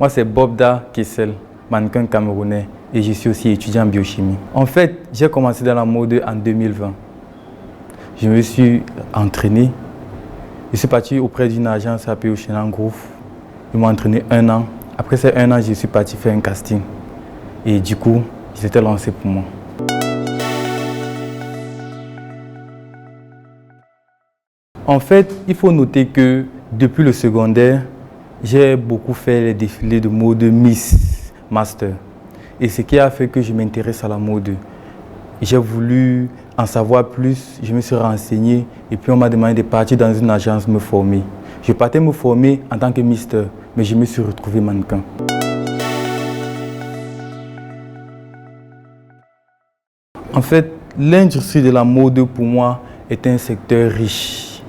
Moi, c'est Bobda Kessel, mannequin camerounais, et je suis aussi étudiant en biochimie. En fait, j'ai commencé dans la mode en 2020. Je me suis entraîné. Je suis parti auprès d'une agence appelée Ocean Group. Ils m'ont entraîné 1 an. Après ces 1 an, je suis parti faire un casting. Et du coup, ils étaient lancés pour moi. En fait, il faut noter que depuis le secondaire, j'ai beaucoup fait les défilés de mode Miss Master. Et ce qui a fait que je m'intéresse à la mode. J'ai voulu en savoir plus, je me suis renseigné et puis on m'a demandé de partir dans une agence me former. Je partais me former en tant que mister, mais je me suis retrouvé mannequin. En fait, l'industrie de la mode pour moi est un secteur riche.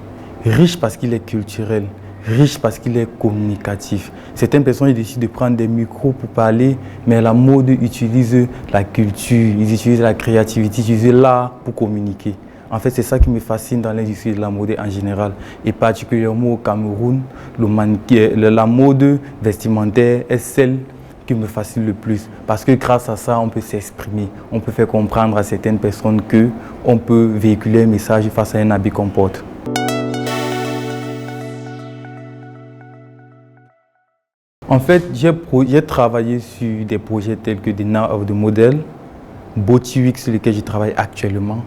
Riche parce qu'il est culturel, riche parce qu'il est communicatif. Certaines personnes décident de prendre des micros pour parler, mais la mode utilise la culture, ils utilisent la créativité, ils utilisent l'art pour communiquer. En fait, c'est ça qui me fascine dans l'industrie de la mode en général. Et particulièrement au Cameroun, la mode vestimentaire est celle qui me fascine le plus. Parce que grâce à ça, on peut s'exprimer. On peut faire comprendre à certaines personnes qu'on peut véhiculer un message face à un habit qu'on porte. En fait, j'ai travaillé sur des projets tels que The Now of the Model, Beauty Week sur lequel je travaille actuellement,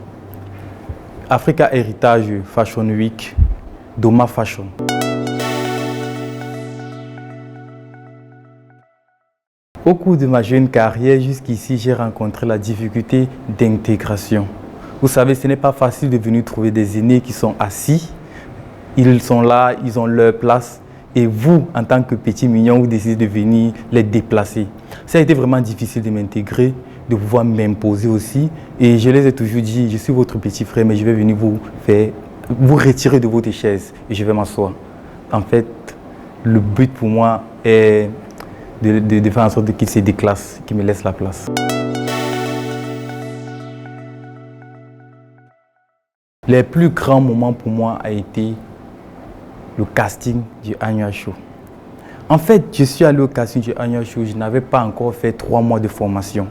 Africa Heritage Fashion Week, Doma Fashion. Au cours de ma jeune carrière, jusqu'ici, j'ai rencontré la difficulté d'intégration. Vous savez, ce n'est pas facile de venir trouver des aînés qui sont assis. Ils sont là, ils ont leur place. Et vous, en tant que petit mignon, vous décidez de venir les déplacer. Ça a été vraiment difficile de m'intégrer, de pouvoir m'imposer aussi. Et je les ai toujours dit, je suis votre petit frère, mais je vais venir vous retirer de votre chaise et je vais m'asseoir. En fait, le but pour moi est de faire en sorte qu'ils se déclassent, qu'ils me laissent la place. Les plus grands moments pour moi a été le casting du Annual Show. En fait, je suis allé au casting du Annual Show, je n'avais pas encore fait 3 mois de formation.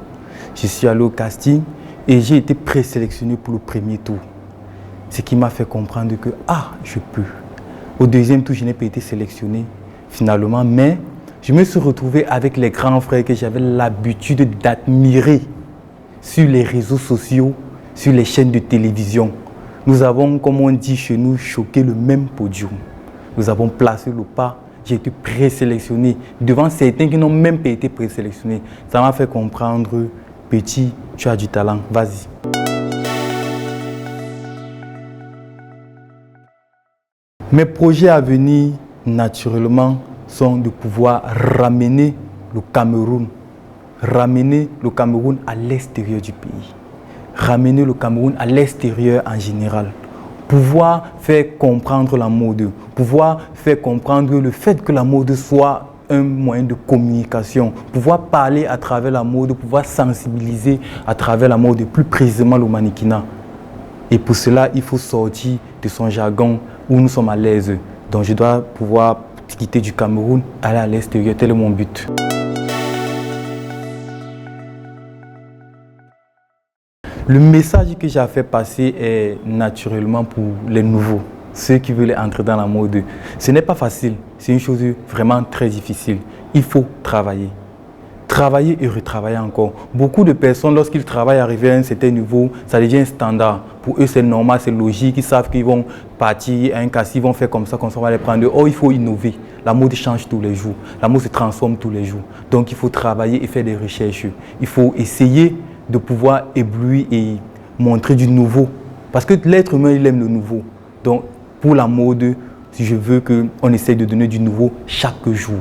Je suis allé au casting et j'ai été présélectionné pour le premier tour. Ce qui m'a fait comprendre que, je peux. Au deuxième tour, je n'ai pas été sélectionné finalement, mais je me suis retrouvé avec les grands frères que j'avais l'habitude d'admirer sur les réseaux sociaux, sur les chaînes de télévision. Nous avons, comme on dit chez nous, choqué le même podium. Nous avons placé le pas, j'ai été présélectionné devant certains qui n'ont même pas été présélectionnés. Ça m'a fait comprendre, petit, tu as du talent, vas-y. Mes projets à venir, naturellement, sont de pouvoir ramener le Cameroun à l'extérieur du pays. Ramener le Cameroun à l'extérieur en général. Pouvoir faire comprendre la mode, pouvoir faire comprendre le fait que la mode soit un moyen de communication, pouvoir parler à travers la mode, pouvoir sensibiliser à travers la mode, plus précisément le mannequinat. Et pour cela, il faut sortir de son jargon où nous sommes à l'aise. Donc je dois pouvoir quitter du Cameroun, aller à l'extérieur, tel est mon but. Le message que j'ai fait passer est naturellement pour les nouveaux, ceux qui veulent entrer dans la mode. Ce n'est pas facile, c'est une chose vraiment très difficile. Il faut travailler. Travailler et retravailler encore. Beaucoup de personnes, lorsqu'ils travaillent arriver à un certain niveau, ça devient un standard. Pour eux, c'est normal, c'est logique. Ils savent qu'ils vont partir à un casting, ils vont faire comme ça, on va les prendre. Oh, il faut innover. La mode change tous les jours. La mode se transforme tous les jours. Donc, il faut travailler et faire des recherches. Il faut essayer de pouvoir éblouir et montrer du nouveau. Parce que l'être humain, il aime le nouveau. Donc, pour la mode, si je veux qu'on essaye de donner du nouveau chaque jour.